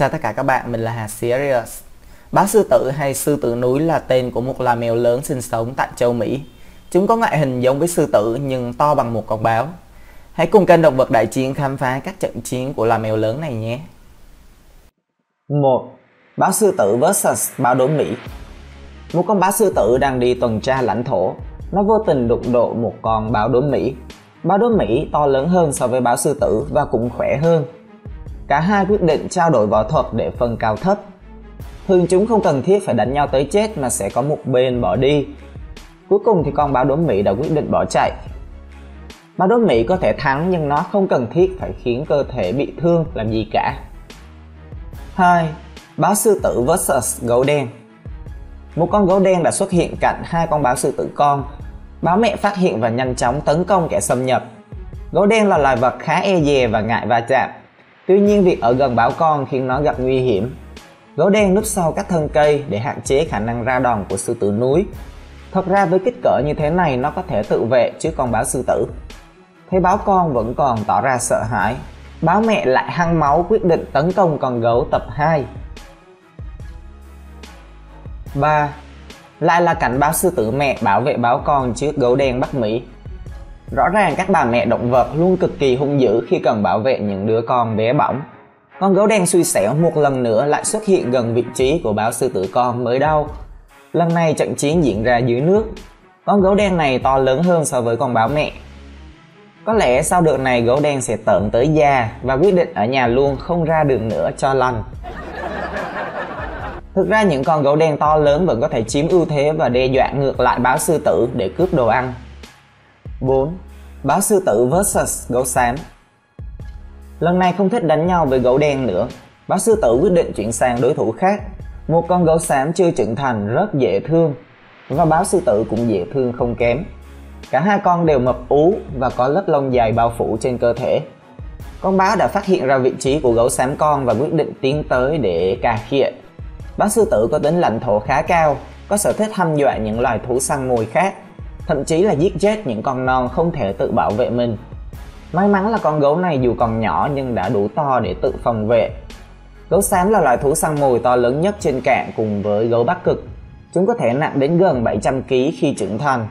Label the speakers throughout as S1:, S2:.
S1: Chào tất cả các bạn, mình là Hà Serious. Báo sư tử hay sư tử núi là tên của một loài mèo lớn sinh sống tại châu Mỹ. Chúng có ngoại hình giống với sư tử nhưng to bằng một con báo. Hãy cùng kênh Động vật Đại Chiến khám phá các trận chiến của loài mèo lớn này nhé. 1. Báo sư tử vs báo đốm Mỹ. Một con báo sư tử đang đi tuần tra lãnh thổ. Nó vô tình đụng độ một con báo đốm Mỹ. Báo đốm Mỹ to lớn hơn so với báo sư tử và cũng khỏe hơn. Cả hai quyết định trao đổi võ thuật để phân cao thấp. Thường chúng không cần thiết phải đánh nhau tới chết mà sẽ có một bên bỏ đi. Cuối cùng thì con báo đốm Mỹ đã quyết định bỏ chạy. Báo đốm Mỹ có thể thắng nhưng nó không cần thiết phải khiến cơ thể bị thương làm gì cả. 2. Báo sư tử vs gấu đen. Một con gấu đen đã xuất hiện cạnh hai con báo sư tử con. Báo mẹ phát hiện và nhanh chóng tấn công kẻ xâm nhập. Gấu đen là loài vật khá e dè và ngại va chạm. Tuy nhiên việc ở gần báo con khiến nó gặp nguy hiểm. Gấu đen núp sau các thân cây để hạn chế khả năng ra đòn của sư tử núi. Thật ra với kích cỡ như thế này nó có thể tự vệ trước con báo sư tử. Thấy báo con vẫn còn tỏ ra sợ hãi, báo mẹ lại hăng máu quyết định tấn công con gấu tập 2. 3. Lại là cảnh báo sư tử mẹ bảo vệ báo con trước gấu đen Bắc Mỹ. Rõ ràng các bà mẹ động vật luôn cực kỳ hung dữ khi cần bảo vệ những đứa con bé bỏng. Con gấu đen xui xẻo một lần nữa lại xuất hiện gần vị trí của báo sư tử con mới đâu. Lần này trận chiến diễn ra dưới nước. Con gấu đen này to lớn hơn so với con báo mẹ. Có lẽ sau đợt này gấu đen sẽ tợn tới già và quyết định ở nhà luôn, không ra đường nữa cho lành. Thực ra những con gấu đen to lớn vẫn có thể chiếm ưu thế và đe dọa ngược lại báo sư tử để cướp đồ ăn. 4. Báo sư tử vs gấu xám. Lần này không thích đánh nhau với gấu đen nữa, báo sư tử quyết định chuyển sang đối thủ khác. Một con gấu xám chưa trưởng thành rất dễ thương và báo sư tử cũng dễ thương không kém. Cả hai con đều mập ú và có lớp lông dài bao phủ trên cơ thể. Con báo đã phát hiện ra vị trí của gấu xám con và quyết định tiến tới để cà khịa. Báo sư tử có tính lãnh thổ khá cao, có sở thích hăm dọa những loài thú săn mồi khác, thậm chí là giết chết những con non không thể tự bảo vệ mình. May mắn là con gấu này dù còn nhỏ nhưng đã đủ to để tự phòng vệ. Gấu xám là loài thú săn mồi to lớn nhất trên cạn cùng với gấu Bắc Cực. Chúng có thể nặng đến gần 700 kg khi trưởng thành.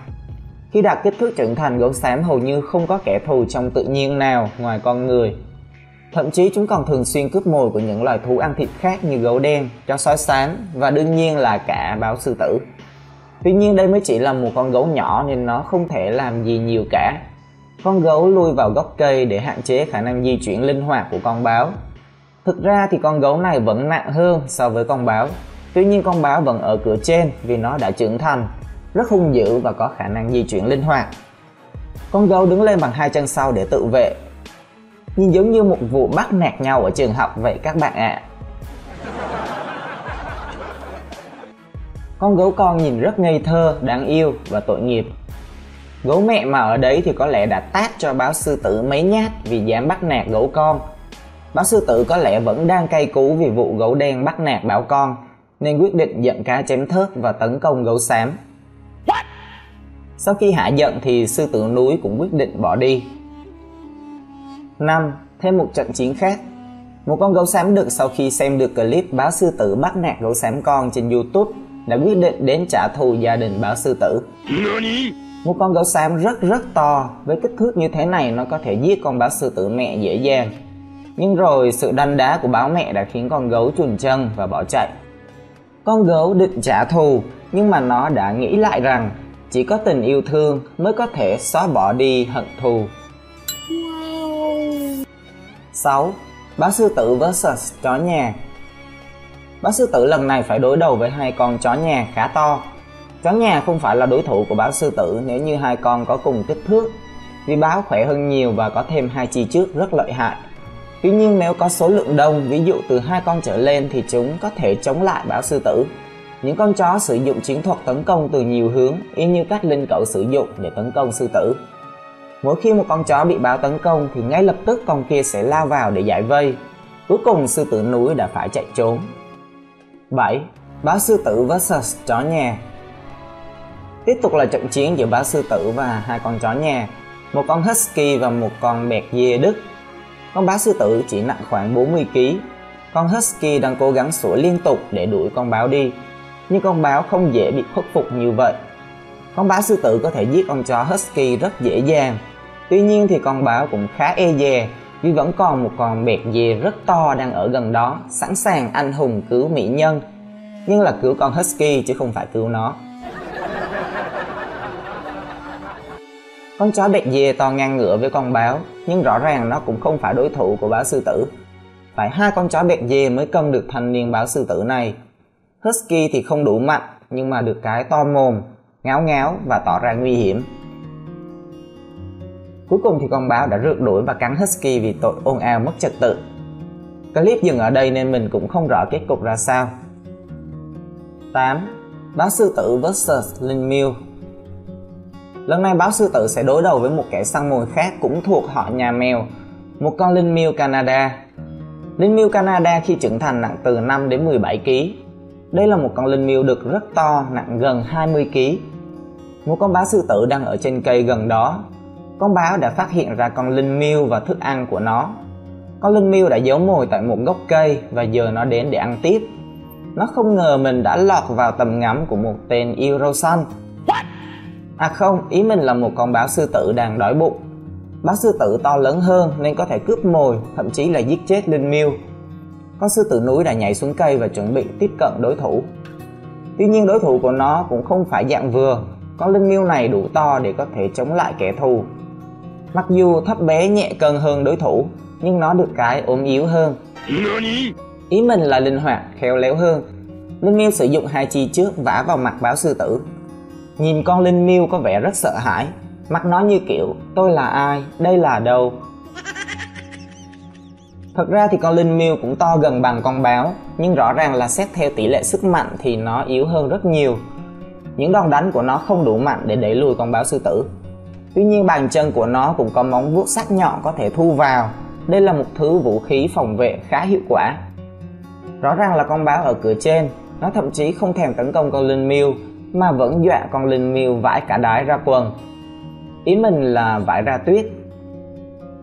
S1: Khi đạt kích thước trưởng thành, gấu xám hầu như không có kẻ thù trong tự nhiên nào ngoài con người. Thậm chí chúng còn thường xuyên cướp mồi của những loài thú ăn thịt khác như gấu đen, chó sói xám và đương nhiên là cả báo sư tử. Tuy nhiên đây mới chỉ là một con gấu nhỏ nên nó không thể làm gì nhiều cả. Con gấu lui vào gốc cây để hạn chế khả năng di chuyển linh hoạt của con báo. Thực ra thì con gấu này vẫn nặng hơn so với con báo. Tuy nhiên con báo vẫn ở cửa trên vì nó đã trưởng thành, rất hung dữ và có khả năng di chuyển linh hoạt. Con gấu đứng lên bằng hai chân sau để tự vệ. Nhìn giống như một vụ bắt nạt nhau ở trường học vậy các bạn ạ. Con gấu con nhìn rất ngây thơ, đáng yêu và tội nghiệp. Gấu mẹ mà ở đấy thì có lẽ đã tát cho báo sư tử mấy nhát vì dám bắt nạt gấu con. Báo sư tử có lẽ vẫn đang cay cú vì vụ gấu đen bắt nạt báo con nên quyết định giận cá chém thớt và tấn công gấu xám. Sau khi hạ giận thì sư tử núi cũng quyết định bỏ đi. 5. Thêm một trận chiến khác. Một con gấu xám đực sau khi xem được clip báo sư tử bắt nạt gấu xám con trên YouTube đã quyết định đến trả thù gia đình báo sư tử. Một con gấu xám rất to, với kích thước như thế này nó có thể giết con báo sư tử mẹ dễ dàng. Nhưng rồi sự đanh đá của báo mẹ đã khiến con gấu chùn chân và bỏ chạy. Con gấu định trả thù nhưng mà nó đã nghĩ lại rằng chỉ có tình yêu thương mới có thể xóa bỏ đi hận thù. 6. Báo sư tử vs chó nhà. Báo sư tử lần này phải đối đầu với hai con chó nhà khá to. Chó nhà không phải là đối thủ của báo sư tử nếu như hai con có cùng kích thước, vì báo khỏe hơn nhiều và có thêm hai chi trước rất lợi hại. Tuy nhiên nếu có số lượng đông, ví dụ từ hai con trở lên thì chúng có thể chống lại báo sư tử. Những con chó sử dụng chiến thuật tấn công từ nhiều hướng, y như cách linh cẩu sử dụng để tấn công sư tử. Mỗi khi một con chó bị báo tấn công thì ngay lập tức con kia sẽ lao vào để giải vây. Cuối cùng sư tử núi đã phải chạy trốn. 7. Báo sư tử vs chó nhà. Tiếp tục là trận chiến giữa báo sư tử và hai con chó nhà, một con husky và một con bẹt dê Đức. Con báo sư tử chỉ nặng khoảng 40 kg. Con husky đang cố gắng sủa liên tục để đuổi con báo đi, nhưng con báo không dễ bị khuất phục như vậy. Con báo sư tử có thể giết con chó husky rất dễ dàng. Tuy nhiên thì con báo cũng khá e dè vì vẫn còn một con bẹt dê rất to đang ở gần đó, sẵn sàng anh hùng cứu mỹ nhân, nhưng là cứu con husky chứ không phải cứu nó. Con chó bẹt dê to ngang ngửa với con báo, nhưng rõ ràng nó cũng không phải đối thủ của báo sư tử. Phải hai con chó bẹt dê mới cân được thanh niên báo sư tử này. Husky thì không đủ mạnh, nhưng mà được cái to mồm, ngáo ngáo và tỏ ra nguy hiểm. Cuối cùng thì con báo đã rượt đuổi và cắn husky vì tội ồn ào mất trật tự. Clip dừng ở đây nên mình cũng không rõ kết cục ra sao. 8. Báo sư tử vs linh miêu. Lần này báo sư tử sẽ đối đầu với một kẻ săn mồi khác cũng thuộc họ nhà mèo, một con linh miêu Canada. Linh miêu Canada khi trưởng thành nặng từ 5 đến 17 kg. Đây là một con linh miêu đực rất to, nặng gần 20 kg. Một con báo sư tử đang ở trên cây gần đó. Con báo đã phát hiện ra con linh miêu và thức ăn của nó. Con linh miêu đã giấu mồi tại một gốc cây và giờ nó đến để ăn tiếp. Nó không ngờ mình đã lọt vào tầm ngắm của một tên yêu râu xanh. À không, ý mình là một con báo sư tử đang đói bụng. Báo sư tử to lớn hơn nên có thể cướp mồi, thậm chí là giết chết linh miêu. Con sư tử núi đã nhảy xuống cây và chuẩn bị tiếp cận đối thủ. Tuy nhiên đối thủ của nó cũng không phải dạng vừa. Con linh miêu này đủ to để có thể chống lại kẻ thù. Mặc dù thấp bé nhẹ cân hơn đối thủ, nhưng nó được cái ốm yếu hơn. Ý mình là linh hoạt, khéo léo hơn. Linh miêu sử dụng hai chi trước vả vào mặt báo sư tử. Nhìn con linh miêu có vẻ rất sợ hãi. Mặt nó như kiểu, tôi là ai, đây là đâu. Thật ra thì con linh miêu cũng to gần bằng con báo, nhưng rõ ràng là xét theo tỷ lệ sức mạnh thì nó yếu hơn rất nhiều. Những đòn đánh của nó không đủ mạnh để đẩy lùi con báo sư tử. Tuy nhiên bàn chân của nó cũng có móng vuốt sắc nhọn có thể thu vào. Đây là một thứ vũ khí phòng vệ khá hiệu quả. Rõ ràng là con báo ở cửa trên, nó thậm chí không thèm tấn công con linh miêu mà vẫn dọa con linh miêu vãi cả đái ra quần. Ý mình là vãi ra tuyết.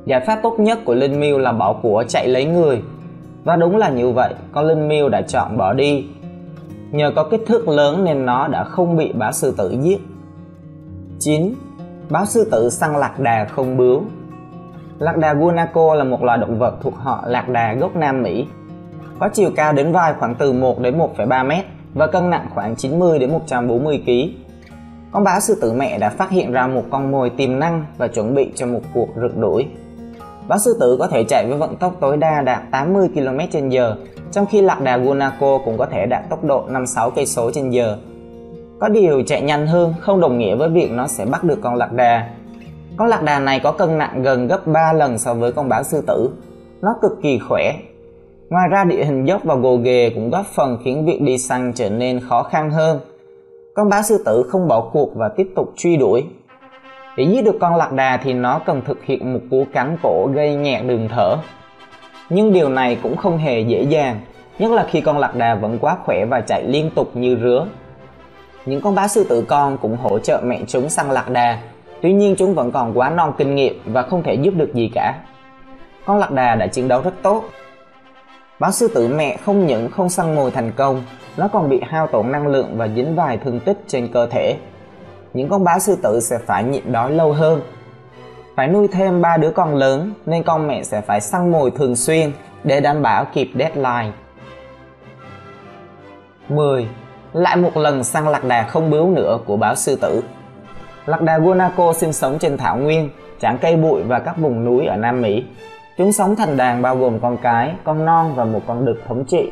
S1: Giải pháp tốt nhất của linh miêu là bỏ của chạy lấy người. Và đúng là như vậy, con linh miêu đã chọn bỏ đi. Nhờ có kích thước lớn nên nó đã không bị báo sư tử giết. 9. Báo sư tử săn lạc đà không bướu. Lạc đà guanaco là một loài động vật thuộc họ lạc đà gốc Nam Mỹ. Có chiều cao đến vai khoảng từ 1 đến 1,3 m và cân nặng khoảng 90 đến 140 kg. Con báo sư tử mẹ đã phát hiện ra một con mồi tiềm năng và chuẩn bị cho một cuộc rượt đuổi. Báo sư tử có thể chạy với vận tốc tối đa đạt 80 km/h, trong khi lạc đà guanaco cũng có thể đạt tốc độ 5-6 km/h. Có điều chạy nhanh hơn không đồng nghĩa với việc nó sẽ bắt được con lạc đà. Con lạc đà này có cân nặng gần gấp 3 lần so với con báo sư tử. Nó cực kỳ khỏe. Ngoài ra địa hình dốc và gồ ghề cũng góp phần khiến việc đi săn trở nên khó khăn hơn. Con báo sư tử không bỏ cuộc và tiếp tục truy đuổi. Để giết được con lạc đà thì nó cần thực hiện một cú cắn cổ gây nghẹt đường thở. Nhưng điều này cũng không hề dễ dàng, nhất là khi con lạc đà vẫn quá khỏe và chạy liên tục như rứa. Những con báo sư tử con cũng hỗ trợ mẹ chúng săn lạc đà, tuy nhiên chúng vẫn còn quá non kinh nghiệm và không thể giúp được gì cả. Con lạc đà đã chiến đấu rất tốt. Báo sư tử mẹ không những không săn mồi thành công, nó còn bị hao tổn năng lượng và dính vài thương tích trên cơ thể. Những con báo sư tử sẽ phải nhịn đói lâu hơn. Phải nuôi thêm 3 đứa con lớn nên con mẹ sẽ phải săn mồi thường xuyên để đảm bảo kịp deadline. 10. Lại một lần săn lạc đà không bướu nữa của báo sư tử. Lạc đà guanaco sinh sống trên thảo nguyên, trảng cây bụi và các vùng núi ở Nam Mỹ. Chúng sống thành đàn bao gồm con cái, con non và một con đực thống trị.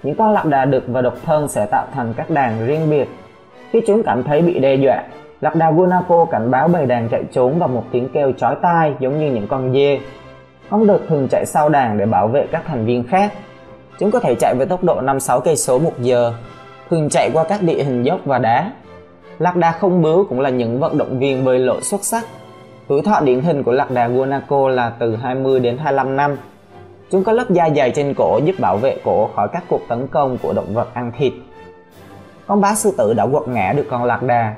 S1: Những con lạc đà đực và độc thân sẽ tạo thành các đàn riêng biệt. Khi chúng cảm thấy bị đe dọa, lạc đà guanaco cảnh báo bầy đàn chạy trốn bằng một tiếng kêu chói tai giống như những con dê. Con đực thường chạy sau đàn để bảo vệ các thành viên khác. Chúng có thể chạy với tốc độ 5-6 km/h, thường chạy qua các địa hình dốc và đá. Lạc đà không bướu cũng là những vận động viên bơi lội xuất sắc. Tuổi thọ điển hình của lạc đà guanaco là từ 20 đến 25 năm. Chúng có lớp da dày trên cổ giúp bảo vệ cổ khỏi các cuộc tấn công của động vật ăn thịt. Con báo sư tử đã quật ngã được con lạc đà.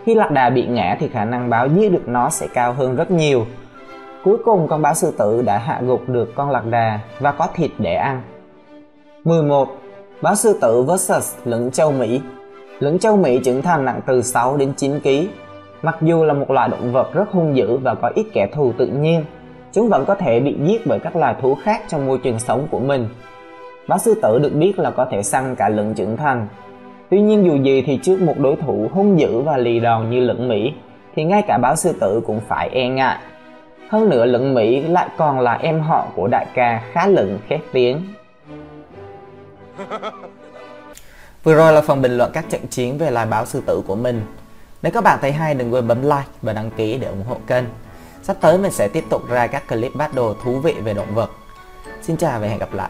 S1: Khi lạc đà bị ngã thì khả năng báo giết được nó sẽ cao hơn rất nhiều. Cuối cùng con báo sư tử đã hạ gục được con lạc đà và có thịt để ăn. 11. Báo sư tử vs lửng châu Mỹ. Lửng châu Mỹ trưởng thành nặng từ 6 đến 9 kg. Mặc dù là một loài động vật rất hung dữ và có ít kẻ thù tự nhiên, chúng vẫn có thể bị giết bởi các loài thú khác trong môi trường sống của mình. Báo sư tử được biết là có thể săn cả lửng trưởng thành. Tuy nhiên dù gì thì trước một đối thủ hung dữ và lì đòn như lửng Mỹ thì ngay cả báo sư tử cũng phải e ngại. Hơn nữa lửng Mỹ lại còn là em họ của đại ca khá lửng khét tiếng. Vừa rồi là phần bình luận các trận chiến về loài báo sư tử của mình. Nếu các bạn thấy hay đừng quên bấm like và đăng ký để ủng hộ kênh. Sắp tới mình sẽ tiếp tục ra các clip battle thú vị về động vật. Xin chào và hẹn gặp lại.